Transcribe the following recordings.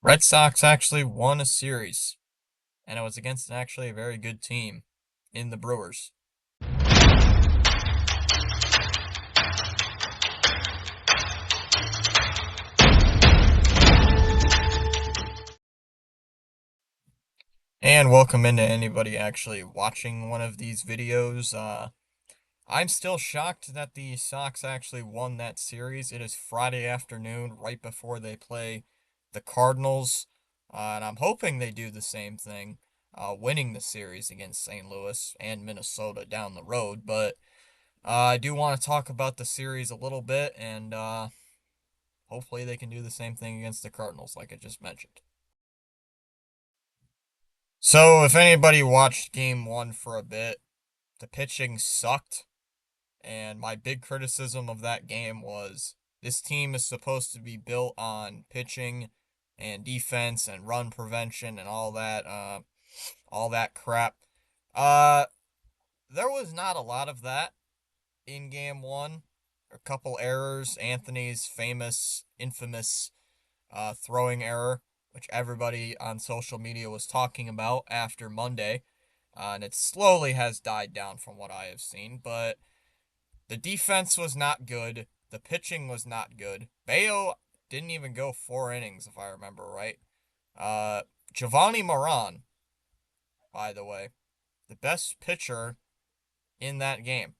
Red Sox actually won a series, and it was against actually a very good team in the Brewers. And welcome into anybody actually watching one of these videos. I'm still shocked that the Sox actually won that series. It is Friday afternoon, right before they play the Cardinals, and I'm hoping they do the same thing, winning the series against St. Louis and Minnesota down the road. But I do want to talk about the series a little bit, and hopefully they can do the same thing against the Cardinals, like I just mentioned. So, if anybody watched game one for a bit, the pitching sucked, and my big criticism of that game was this team is supposed to be built on pitching and defense and run prevention and all that crap. Uh, there was not a lot of that in game one. A couple errors, Anthony's infamous throwing error, which everybody on social media was talking about after Monday. And it slowly has died down from what I have seen. But the defense was not good. The pitching was not good. Bayo didn't even go 4 innings, if I remember right. Uh, Giovanni Moran, by the way, the best pitcher in that game,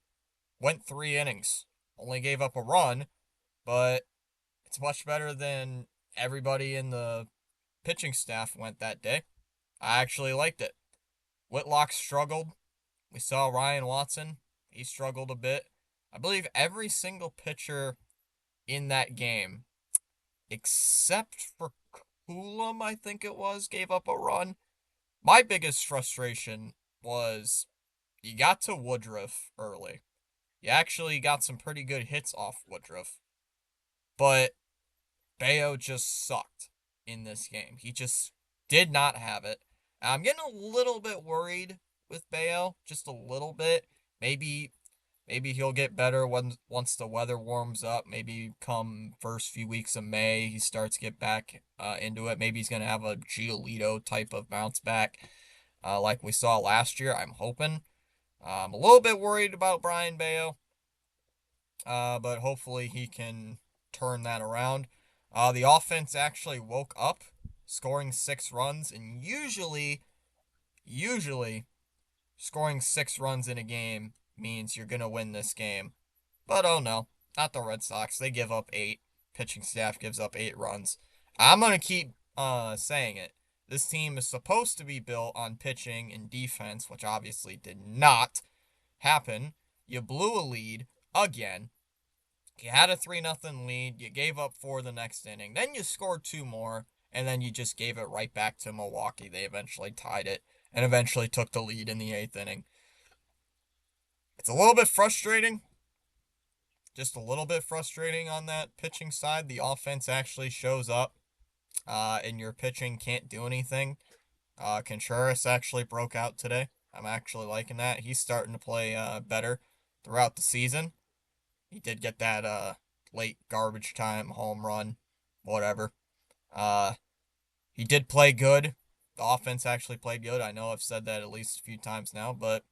went 3 innings. Only gave up a run, but it's much better than everybody in the pitching staff went that day. I actually liked it. Whitlock struggled. We saw Ryan Watson. He struggled a bit. I believe every single pitcher in that game, except for Coulomb, I think it was, gave up a run. My biggest frustration was you got to Woodruff early. You actually got some pretty good hits off Woodruff, but Bayo just sucked in this game. He just did not have it. I'm getting a little bit worried with Bayo, just a little bit. Maybe he'll get better once the weather warms up. Maybe come first few weeks of May, he starts to get back into it. Maybe he's gonna have a Giolito type of bounce back, like we saw last year. I'm hoping. I'm a little bit worried about Brian Bayo, but hopefully he can turn that around. The offense actually woke up, scoring 6 runs, and usually scoring 6 runs in a game means you're gonna win this game. But oh no, not the Red Sox. They give up 8. Pitching staff gives up 8 runs. I'm gonna keep saying it. This team is supposed to be built on pitching and defense, which obviously did not happen. You blew a lead again. You had a 3-0 lead. You gave up 4 the next inning. Then you scored 2 more, and then you just gave it right back to Milwaukee. They eventually tied it and eventually took the lead in the 8th inning. It's a little bit frustrating. Just a little bit frustrating on that pitching side. The offense actually shows up, and your pitching can't do anything. Contreras actually broke out today. I'm actually liking that. He's starting to play better throughout the season. He did get that late garbage time home run, whatever. Uh, he did play good. The offense actually played good. I know I've said that at least a few times now, but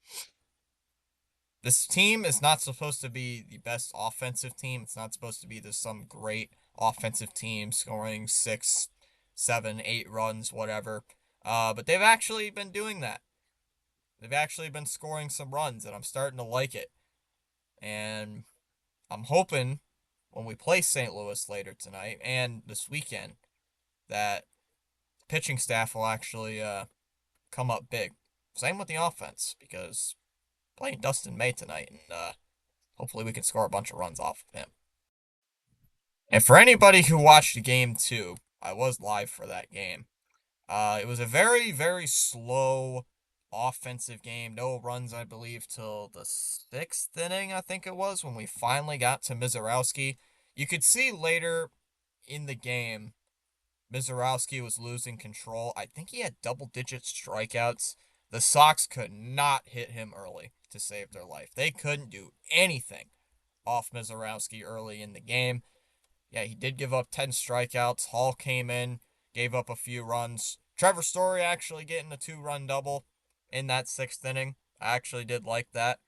this team is not supposed to be the best offensive team. It's not supposed to be this some great offensive team scoring 6, 7, 8 runs, whatever. But they've actually been doing that. They've actually been scoring some runs, and I'm starting to like it. And I'm hoping when we play St. Louis later tonight and this weekend that the pitching staff will actually come up big. Same with the offense, because playing Dustin May tonight, and hopefully we can score a bunch of runs off of him. And for anybody who watched game two, I was live for that game. It was a very, very slow offensive game. No runs, I believe, till the 6th inning, I think it was, when we finally got to Mizorowski. You could see later in the game, Mizorowski was losing control. I think he had double-digit strikeouts. The Sox could not hit him early to save their life. They couldn't do anything off Mizorowski early in the game. Yeah, he did give up 10 strikeouts. Hall came in, gave up a few runs. Trevor Story actually getting a 2-run double in that 6th inning. I actually did like that.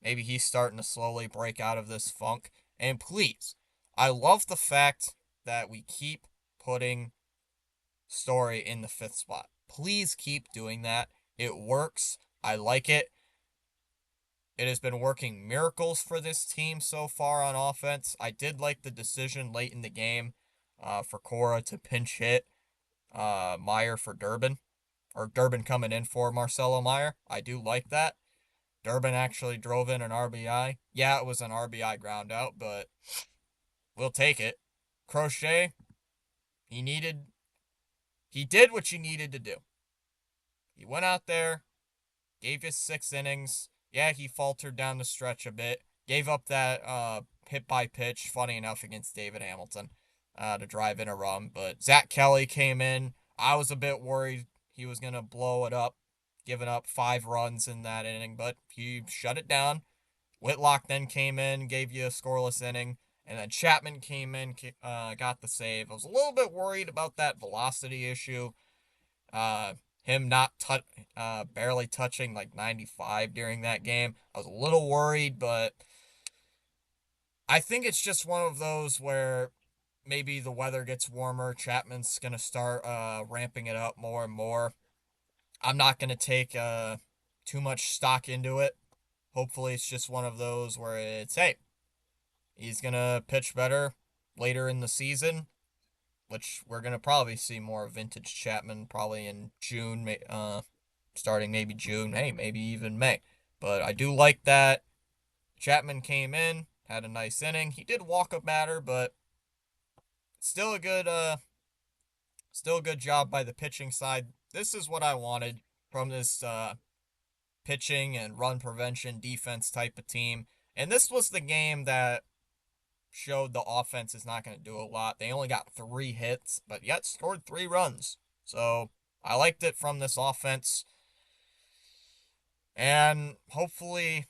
Maybe he's starting to slowly break out of this funk. And please, I love the fact that we keep putting Story in the 5th spot. Please keep doing that. It works. I like it. It has been working miracles for this team so far on offense. I did like the decision late in the game for Cora to pinch hit Meyer for Durbin, or Durbin coming in for Marcelo Meyer. I do like that. Durbin actually drove in an RBI. Yeah, it was an RBI ground out, but we'll take it. Crochet, he did what you needed to do. He went out there, gave his 6 innings. Yeah, he faltered down the stretch a bit. Gave up that hit by pitch, funny enough, against David Hamilton to drive in a run. But Zach Kelly came in. I was a bit worried he was going to blow it up, giving up 5 runs in that inning, but he shut it down. Whitlock then came in, gave you a scoreless inning, and then Chapman came in, got the save. I was a little bit worried about that velocity issue. Him not barely touching like 95 during that game. I was a little worried, but I think it's just one of those where maybe the weather gets warmer. Chapman's going to start ramping it up more and more. I'm not going to take too much stock into it. Hopefully it's just one of those where it's, hey, he's going to pitch better later in the season, which we're going to probably see more vintage Chapman probably in June, starting maybe June, hey, maybe even May. But I do like that Chapman came in, had a nice inning. He did walk a batter, but still a good job by the pitching side. This is what I wanted from this pitching and run prevention defense type of team. And this was the game that showed the offense is not going to do a lot. They only got 3 hits, but yet scored 3 runs. So I liked it from this offense. And hopefully,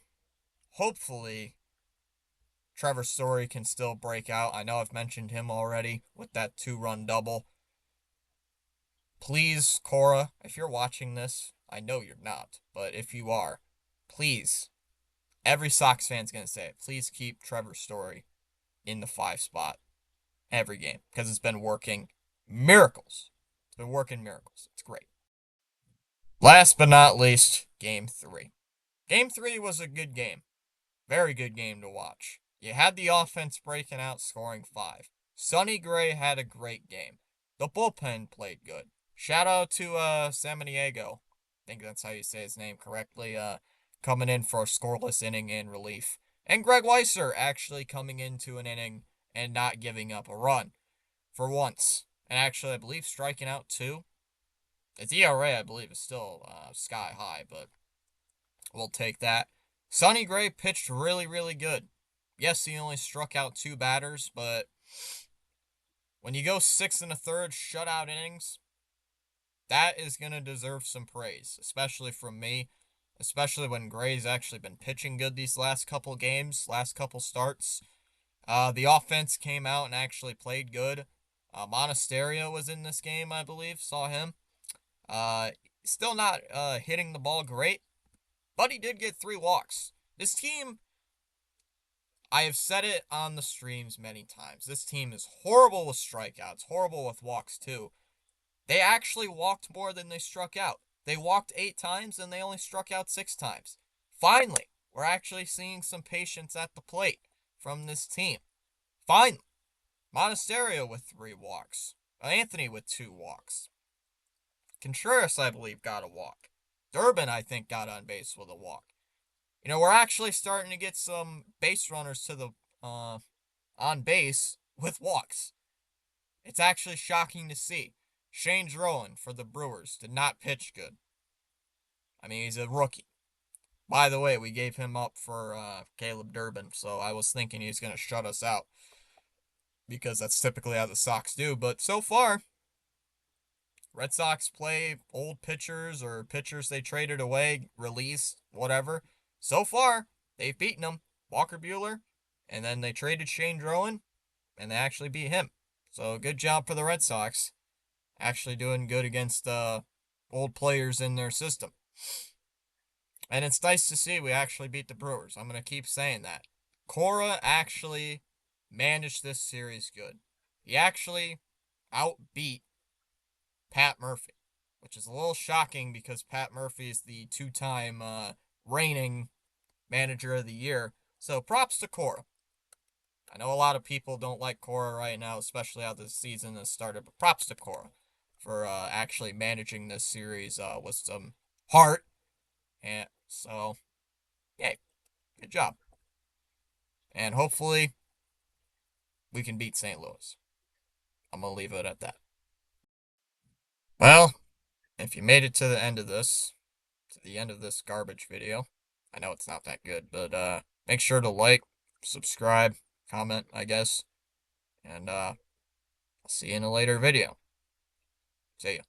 Trevor Story can still break out. I know I've mentioned him already with that 2-run double. Please, Cora, if you're watching this, I know you're not, but if you are, please, every Sox fan's going to say it, please keep Trevor Story in the 5 spot every game because it's been working miracles. It's been working miracles. It's great. Last but not least, Game 3. Game 3 was a good game. Very good game to watch. You had the offense breaking out, scoring 5. Sonny Gray had a great game. The bullpen played good. Shout out to Samaniego. I think that's how you say his name correctly. Coming in for a scoreless inning in relief. And Greg Weisser actually coming into an inning and not giving up a run for once. And actually, I believe striking out 2. Its ERA, I believe, is still sky high, but we'll take that. Sonny Gray pitched really, really good. Yes, he only struck out 2 batters, but when you go 6 1/3 shutout innings, that is going to deserve some praise, especially from me, especially when Gray's actually been pitching good these last couple games, last couple starts. The offense came out and actually played good. Monasterio was in this game, I believe. Saw him. Still not hitting the ball great, but he did get 3 walks. This team, I have said it on the streams many times, this team is horrible with strikeouts, horrible with walks too. They actually walked more than they struck out. They walked 8 times and they only struck out 6 times. Finally, we're actually seeing some patience at the plate from this team. Finally, Monasterio with 3 walks. Anthony with 2 walks. Contreras, I believe, got a walk. Durbin, I think, got on base with a walk. You know, we're actually starting to get some base runners to the on base with walks. It's actually shocking to see. Shane Drowan for the Brewers did not pitch good. I mean, he's a rookie. By the way, we gave him up for Caleb Durbin, so I was thinking he was going to shut us out because that's typically how the Sox do. But so far, Red Sox play old pitchers or pitchers they traded away, released, whatever. So far, they've beaten them. Walker Buehler, and then they traded Shane Drowan, and they actually beat him. So good job for the Red Sox. actually doing good against old players in their system. And it's nice to see we actually beat the Brewers. I'm going to keep saying that. Cora actually managed this series good. He actually outbeat Pat Murphy, which is a little shocking because Pat Murphy is the two-time reigning manager of the year. So props to Cora. I know a lot of people don't like Cora right now, especially how this season has started, but props to Cora for actually managing this series with some heart. And so, yay, good job. And hopefully we can beat St. Louis. I'm going to leave it at that. Well, if you made it to the end of this, to the end of this garbage video, I know it's not that good, but make sure to like, subscribe, comment, I guess. And I'll see you in a later video. See ya.